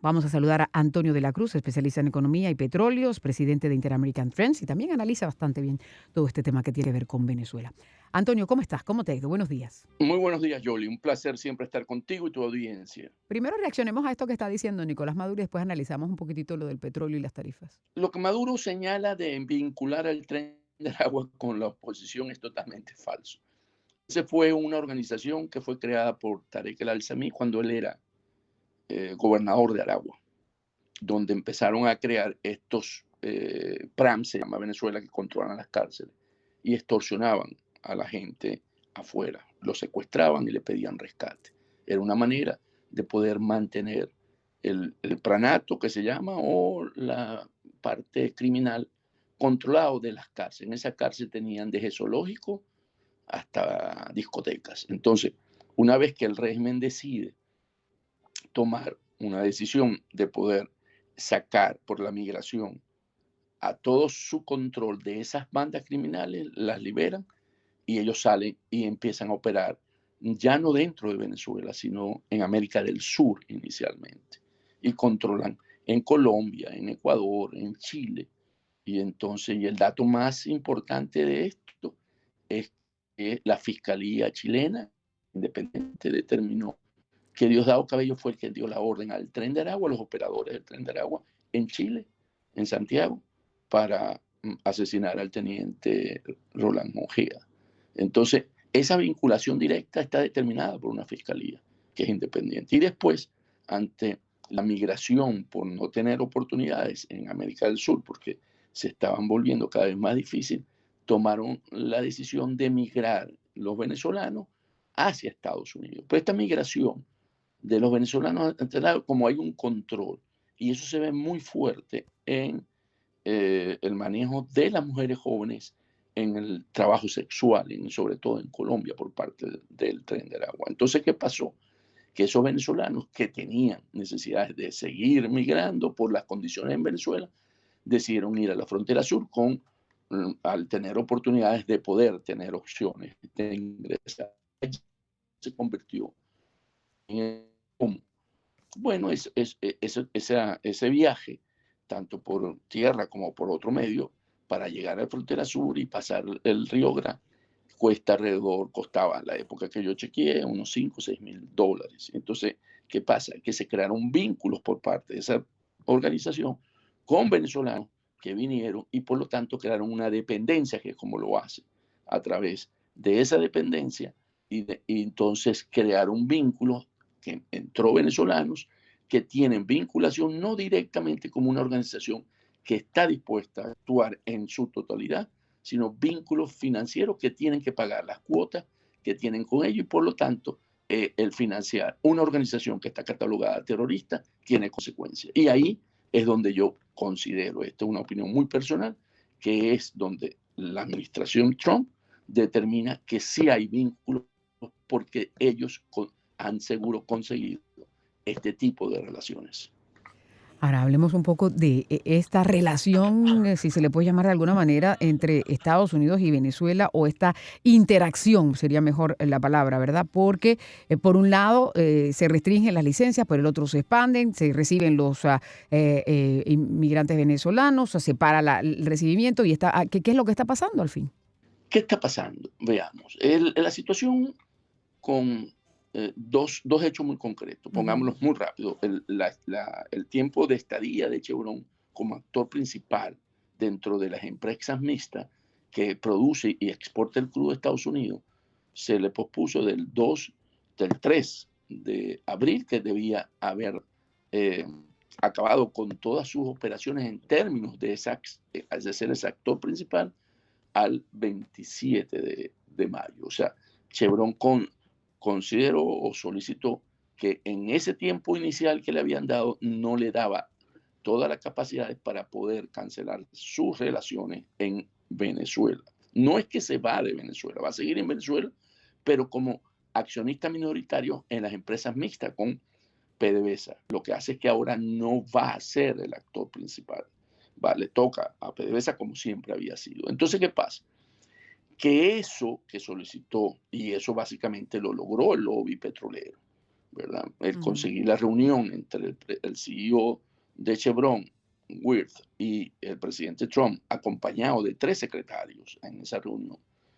Vamos a saludar a Antonio de la Cruz, especialista en economía y petróleos, presidente de Interamerican Trends y también analiza bastante bien todo este tema que tiene que ver con Venezuela. Antonio, ¿cómo estás? ¿Cómo te ha ido? Buenos días. Muy buenos días, Yoli. Un placer siempre estar contigo y tu audiencia. Primero reaccionemos a esto que está diciendo Nicolás Maduro y después analizamos un poquito lo del petróleo y las tarifas. Lo que Maduro señala de vincular al Tren de Aragua con la oposición es totalmente falso. Esa fue una organización que fue creada por Tarek El Alzami cuando él era gobernador de Aragua, donde empezaron a crear estos PRAM, se llama Venezuela, que controlan las cárceles y extorsionaban a la gente afuera. Lo secuestraban y le pedían rescate. Era una manera de poder mantener el pranato, que se llama, o la parte criminal controlado de las cárceles. En esa cárcel tenían desde zoológico hasta discotecas. Entonces, una vez que el régimen decide tomar una decisión de poder sacar por la migración a todo su control de esas bandas criminales, las liberan y ellos salen y empiezan a operar ya no dentro de Venezuela, sino en América del Sur inicialmente. Y controlan en Colombia, en Ecuador, en Chile. Y entonces, y el dato más importante de esto es que la Fiscalía chilena independiente determinó que Diosdado Cabello fue el que dio la orden al Tren de Aragua, a los operadores del Tren de Aragua en Chile, en Santiago, para asesinar al teniente Roland Ojeda. Entonces, esa vinculación directa está determinada por una fiscalía que es independiente. Y después, ante la migración por no tener oportunidades en América del Sur, porque se estaban volviendo cada vez más difícil, tomaron la decisión de migrar los venezolanos hacia Estados Unidos. Pero esta migración de los venezolanos, como hay un control, y eso se ve muy fuerte en el manejo de las mujeres jóvenes en el trabajo sexual, sobre todo en Colombia por parte del Tren de Aragua. Entonces, ¿qué pasó? Que esos venezolanos que tenían necesidades de seguir migrando por las condiciones en Venezuela, decidieron ir a la frontera sur al tener oportunidades de poder tener opciones de ingresar. Se convirtió en común. Bueno, ese viaje, tanto por tierra como por otro medio, para llegar a la frontera sur y pasar el Río Grande, costaba, en la época que yo chequeé, unos 5 o 6 mil dólares. Entonces, ¿qué pasa? Que se crearon vínculos por parte de esa organización con venezolanos que vinieron y por lo tanto crearon una dependencia, que es como lo hace, a través de esa dependencia y entonces crearon vínculos que entró venezolanos que tienen vinculación no directamente como una organización que está dispuesta a actuar en su totalidad, sino vínculos financieros que tienen que pagar las cuotas que tienen con ellos y por lo tanto el financiar una organización que está catalogada terrorista tiene consecuencias. Y ahí es donde yo considero, esta es una opinión muy personal, que es donde la administración Trump determina que sí hay vínculos porque ellos han seguro conseguido este tipo de relaciones. Ahora hablemos un poco de esta relación, si se le puede llamar de alguna manera, entre Estados Unidos y Venezuela o esta interacción, sería mejor la palabra, ¿verdad? Porque por un lado se restringen las licencias, por el otro se expanden, se reciben los inmigrantes venezolanos, se separa el recibimiento y está, ¿qué es lo que está pasando al fin? ¿Qué está pasando? Veamos. La situación con dos hechos muy concretos, Ujú. pongámoslos muy rápido. El tiempo de estadía de Chevron como actor principal dentro de las empresas mixtas que produce y exporta el crudo a Estados Unidos se le pospuso del 3 de abril, que debía haber eh, acabado con todas sus operaciones en términos de ser ese actor principal, al 27 de mayo. O sea, Chevron consideró o solicitó que en ese tiempo inicial que le habían dado no le daba todas las capacidades para poder cancelar sus relaciones en Venezuela. No es que se va de Venezuela, va a seguir en Venezuela, pero como accionista minoritario en las empresas mixtas con PDVSA. Lo que hace es que ahora no va a ser el actor principal. Va, le toca a PDVSA como siempre había sido. Entonces, ¿qué pasa? Que eso que solicitó, y eso básicamente lo logró el lobby petrolero, ¿verdad? El Ujú. conseguir la reunión entre el CEO de Chevron, Wirth, y el presidente Trump, acompañado de 3 secretarios en esa reunión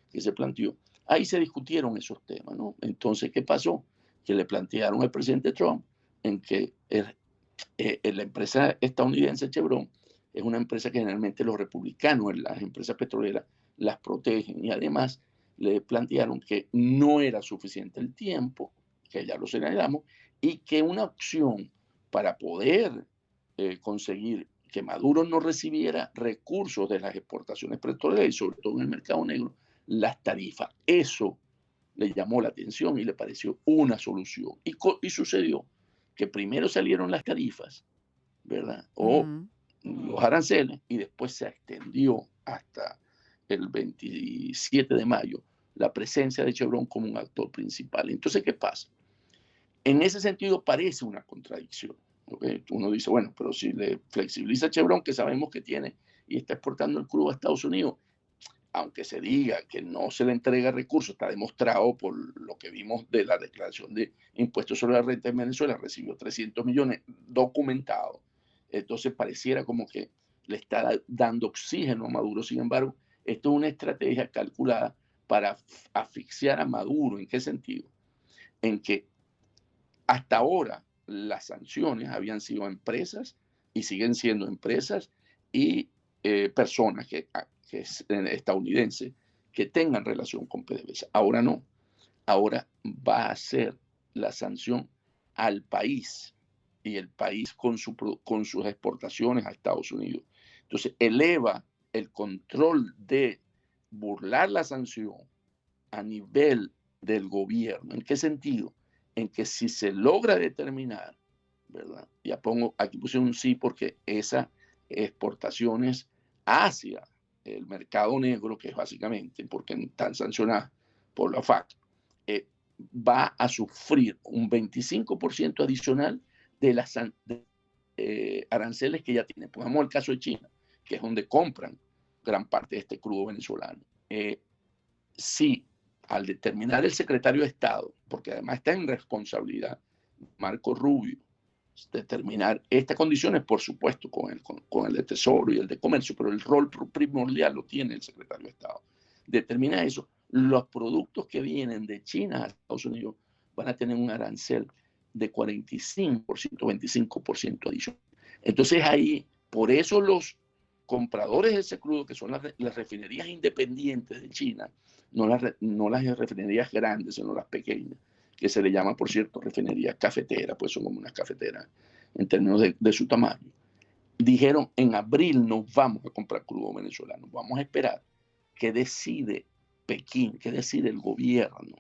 que se planteó. Ahí se discutieron esos temas, ¿no? Entonces, ¿qué pasó? Que le plantearon al presidente Trump en que la empresa estadounidense Chevron es una empresa que generalmente los republicanos en las empresas petroleras las protegen, y además le plantearon que no era suficiente el tiempo, que ya lo señalamos, y que una opción para poder conseguir que Maduro no recibiera recursos de las exportaciones petroleras y sobre todo en el mercado negro, las tarifas. Eso le llamó la atención y le pareció una solución. Y sucedió que primero salieron las tarifas, ¿verdad? O Ujú. los aranceles, y después se extendió hasta el 27 de mayo la presencia de Chevron como un actor principal. Entonces, ¿qué pasa? En ese sentido parece una contradicción. ¿Okay? Uno dice, bueno, pero si le flexibiliza Chevron, que sabemos que tiene y está exportando el crudo a Estados Unidos, aunque se diga que no se le entrega recursos, está demostrado por lo que vimos de la declaración de impuestos sobre la renta en Venezuela, recibió 300 millones documentados. Entonces pareciera como que le está dando oxígeno a Maduro. Sin embargo, esto es una estrategia calculada para asfixiar a Maduro. ¿En qué sentido? En que hasta ahora las sanciones habían sido a empresas y siguen siendo empresas y personas que es estadounidenses que tengan relación con PDVSA. Ahora no, ahora va a ser la sanción al país, y el país con sus exportaciones a Estados Unidos. Entonces eleva el control de burlar la sanción a nivel del gobierno. ¿En qué sentido? En que si se logra determinar, ¿verdad? Ya pongo, aquí puse un sí porque esas exportaciones hacia el mercado negro, que es básicamente porque están sancionadas por la FAC, va a sufrir un 25% adicional de las aranceles que ya tiene. Pongamos el caso de China, que es donde compran gran parte de este crudo venezolano. Si al determinar el secretario de Estado, porque además está en responsabilidad Marco Rubio, determinar estas condiciones, por supuesto, con el de Tesoro y el de Comercio, pero el rol primordial lo tiene el secretario de Estado. Determina eso, los productos que vienen de China a Estados Unidos van a tener un arancel de 45%, 25% adicional. Entonces ahí, por eso los compradores de ese crudo, que son las refinerías independientes de China, no las refinerías grandes, sino las pequeñas, que se le llama, por cierto, refinerías cafeteras, pues son como unas cafeteras en términos de su tamaño. Dijeron, en abril no vamos a comprar crudo venezolano, vamos a esperar que decide Pekín, que decide el gobierno,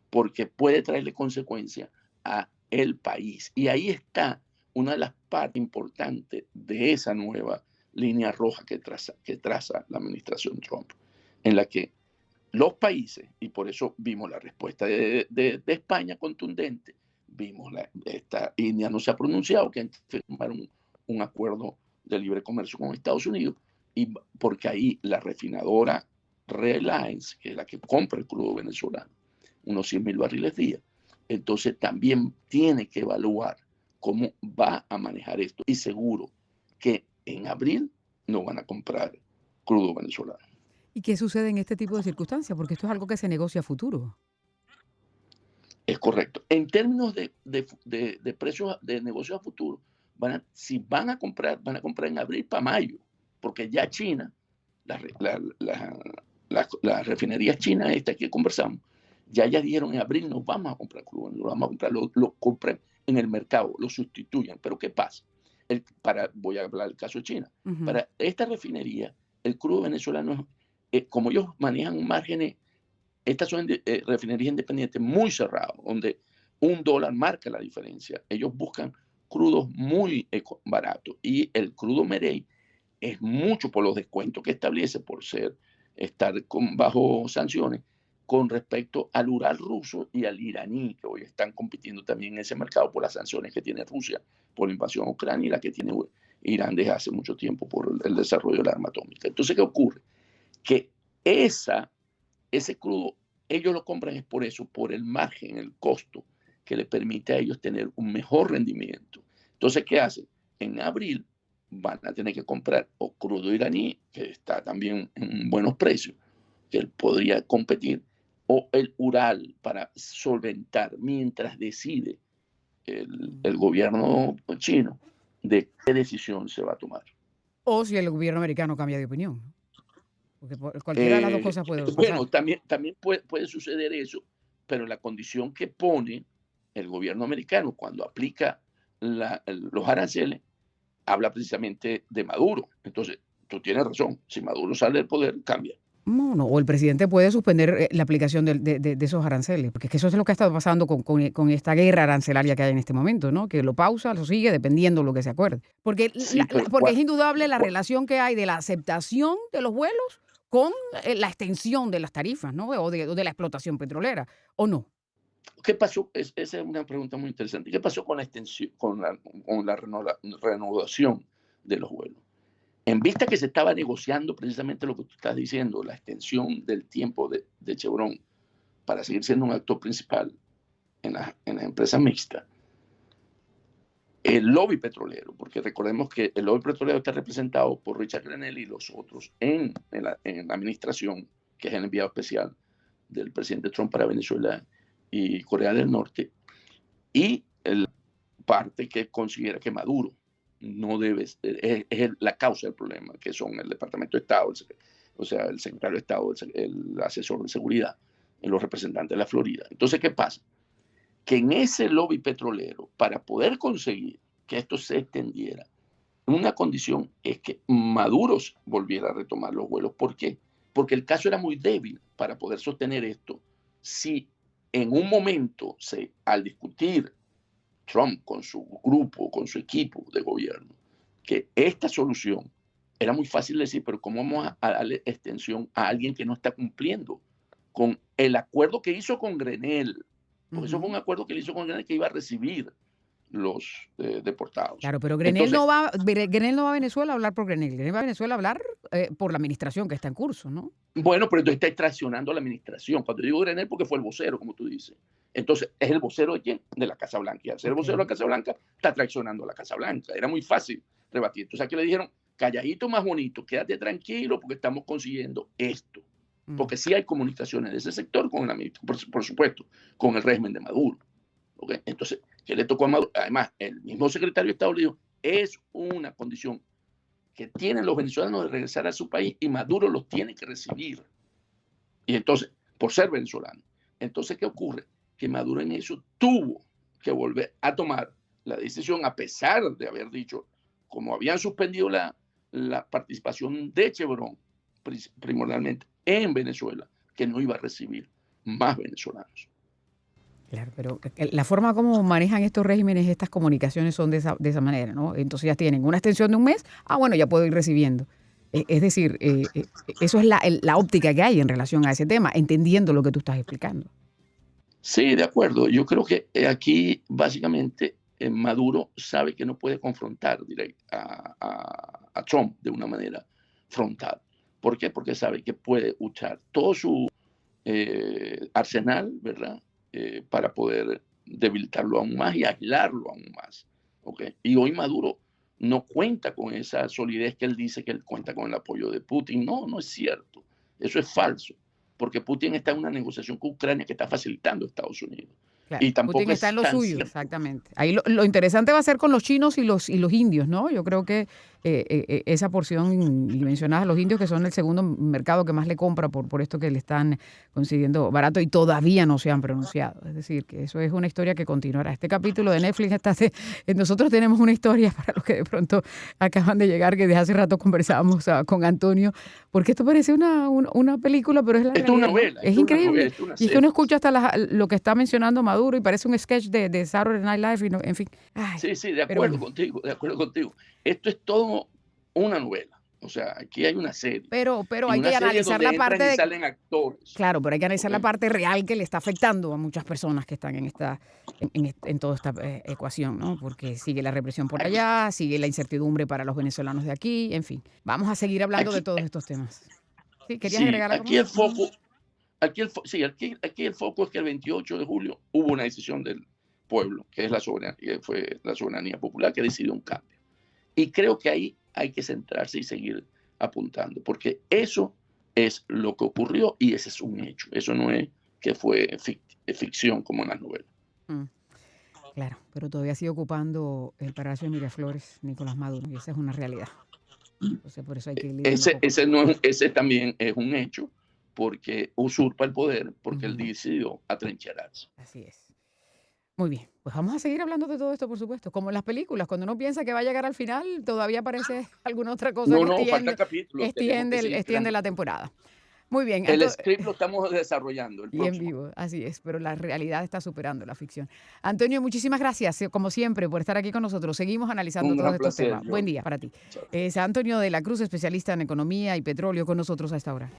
porque puede traerle consecuencias a el país. Y ahí está una de las partes importantes de esa nueva línea roja que traza la administración Trump, en la que los países, y por eso vimos la respuesta de España contundente, vimos India no se ha pronunciado, que firmar un acuerdo de libre comercio con Estados Unidos, y porque ahí la refinadora Reliance, que es la que compra el crudo venezolano, unos 100,000 barriles día, entonces también tiene que evaluar cómo va a manejar esto, y seguro que en abril no van a comprar crudo venezolano. ¿Y qué sucede en este tipo de circunstancias? Porque esto es algo que se negocia a futuro. Es correcto. En términos de precios de negocios a futuro, si van a comprar en abril para mayo, porque ya China, las refinerías chinas estas que conversamos, ya dijeron en abril no vamos a comprar crudo, no vamos a comprar, lo compran en el mercado, lo sustituyen. Pero ¿qué pasa? Voy a hablar del caso de China. Ujú. Para esta refinería, el crudo venezolano, como ellos manejan márgenes, estas son refinerías independientes muy cerradas, donde $1 marca la diferencia. Ellos buscan crudos muy baratos, y el crudo Merey es mucho por los descuentos que establece por estar bajo sanciones con respecto al Ural ruso y al iraní, que hoy están compitiendo también en ese mercado por las sanciones que tiene Rusia por la invasión a Ucrania y la que tiene Irán desde hace mucho tiempo por el desarrollo del arma atómica. Entonces, ¿qué ocurre? Que ese crudo ellos lo compran es por eso, por el margen, el costo que le permite a ellos tener un mejor rendimiento. Entonces, ¿qué hacen? En abril van a tener que comprar o crudo iraní, que está también en buenos precios, que él podría competir, o el Ural para solventar mientras decide el gobierno chino de qué decisión se va a tomar. O si el gobierno americano cambia de opinión, ¿no? Porque cualquiera de las dos cosas puede pasar. Bueno, también puede suceder eso, pero la condición que pone el gobierno americano cuando aplica los aranceles habla precisamente de Maduro. Entonces, tú tienes razón, si Maduro sale del poder, cambia. No, o el presidente puede suspender la aplicación de esos aranceles, porque es que eso es lo que ha estado pasando con esta guerra arancelaria que hay en este momento, ¿no? Que lo pausa, lo sigue, dependiendo de lo que se acuerde. Porque, Sí, porque es indudable la relación que hay de la aceptación de los vuelos con la extensión de las tarifas, ¿no? O de la explotación petrolera, ¿o no? ¿Qué pasó? Esa es una pregunta muy interesante. ¿Qué pasó con la extensión, con la renovación de los vuelos? En vista que se estaba negociando precisamente lo que tú estás diciendo, la extensión del tiempo de Chevron para seguir siendo un actor principal en la empresa mixta, el lobby petrolero, porque recordemos que el lobby petrolero está representado por Richard Grenell y los otros en la administración, que es el enviado especial del presidente Trump para Venezuela y Corea del Norte, y la parte que considera que Maduro no debe, es la causa del problema, que son el Departamento de Estado, o sea, el secretario de Estado, el asesor de seguridad, y los representantes de la Florida. Entonces, ¿qué pasa? Que en ese lobby petrolero, para poder conseguir que esto se extendiera, una condición es que Maduro volviera a retomar los vuelos. ¿Por qué? Porque el caso era muy débil para poder sostener esto. Si en un momento, al discutir Trump con su grupo, con su equipo de gobierno, que esta solución era muy fácil de decir, pero ¿cómo vamos a darle extensión a alguien que no está cumpliendo con el acuerdo que hizo con Grenell? Porque eso fue un acuerdo que él hizo con Grenell, que iba a recibir los deportados. Claro, pero Grenell no va a Venezuela a hablar por Grenell. Grenell va a Venezuela a hablar por la administración que está en curso, ¿no? Bueno, pero entonces está traicionando a la administración. Cuando digo Grenell, porque fue el vocero, como tú dices. Entonces, ¿es el vocero de quién? De la Casa Blanca. Y al ser el vocero de la Casa Blanca, está traicionando a la Casa Blanca. Era muy fácil rebatir. Entonces, aquí le dijeron, calladito más bonito, quédate tranquilo porque estamos consiguiendo esto. Porque sí hay comunicaciones de ese sector con el administración, por supuesto, con el régimen de Maduro. ¿Okay? Entonces, ¿qué le tocó a Maduro? Además, el mismo secretario de Estado le dijo, es una condición que tienen los venezolanos de regresar a su país y Maduro los tiene que recibir. Y entonces, por ser venezolano. Entonces, ¿qué ocurre? Que Maduro en eso tuvo que volver a tomar la decisión, a pesar de haber dicho, como habían suspendido la participación de Chevron, primordialmente en Venezuela, que no iba a recibir más venezolanos. Claro, pero la forma como manejan estos regímenes, estas comunicaciones son de esa manera, ¿no? Entonces ya tienen una extensión de un mes, bueno, ya puedo ir recibiendo. Es decir, eso es la óptica que hay en relación a ese tema, entendiendo lo que tú estás explicando. Sí, de acuerdo. Yo creo que aquí básicamente Maduro sabe que no puede confrontar a Trump de una manera frontal. ¿Por qué? Porque sabe que puede usar todo su arsenal, ¿verdad? Para poder debilitarlo aún más y aislarlo aún más. ¿Okay? Y hoy Maduro no cuenta con esa solidez que él dice que él cuenta con el apoyo de Putin. No, no es cierto. Eso es falso. Porque Putin está en una negociación con Ucrania que está facilitando a Estados Unidos. Claro, y tampoco Putin está en lo suyo, cierto. Exactamente. Ahí lo interesante va a ser con los chinos y los indios, ¿no? Yo creo que esa porción, y mencionabas a los indios, que son el segundo mercado que más le compra por esto que le están consiguiendo barato y todavía no se han pronunciado. Es decir, que eso es una historia que continuará. Este capítulo de Netflix nosotros tenemos una historia para los que de pronto acaban de llegar, que desde hace rato conversábamos con Antonio, porque esto parece una película, pero es la realidad. Es una novela. Es increíble. Y es que uno escucha hasta lo que está mencionando Maduro y parece un sketch de Saturday Night Live, y en fin. Ay, sí, de acuerdo contigo, de acuerdo contigo. Esto es todo una novela. O sea, aquí hay una serie. Pero hay que analizar la parte de... salen actores. Claro, pero hay que analizar la parte real que le está afectando a muchas personas que están en toda esta ecuación, ¿no? Porque sigue la represión por allá, sigue la incertidumbre para los venezolanos de aquí, en fin. Vamos a seguir hablando de todos estos temas. ¿Sí? ¿Querías agregar algo? Aquí el foco... Aquí el foco es que el 28 de julio hubo una decisión del pueblo, que es fue la soberanía popular que decidió un cambio. Y creo que ahí hay que centrarse y seguir apuntando, porque eso es lo que ocurrió y ese es un hecho. Eso no es que fue ficción como en las novelas. Mm, claro, pero todavía sigue ocupando el Palacio de Miraflores Nicolás Maduro y esa es una realidad. Entonces, por eso hay que ir lidiando Ese, poco a ese, poco. no, ese también es un hecho porque usurpa el poder, porque él Ujú, decidió atrincherarse. así es. Muy bien, pues vamos a seguir hablando de todo esto, por supuesto. Como en las películas, cuando uno piensa que va a llegar al final, todavía aparece alguna otra cosa No, que no, falta capítulo, tenemos que seguir extiende creando. la temporada. Muy bien, El script lo estamos desarrollando, el y en próximo. vivo, así es, pero la realidad está superando la ficción. Antonio, muchísimas gracias, como siempre, por estar aquí con nosotros. Seguimos analizando Un todos gran estos placer, temas. Buen Jordi. día para ti. Chao. Es Antonio de la Cruz, especialista en economía y petróleo, con nosotros a esta hora.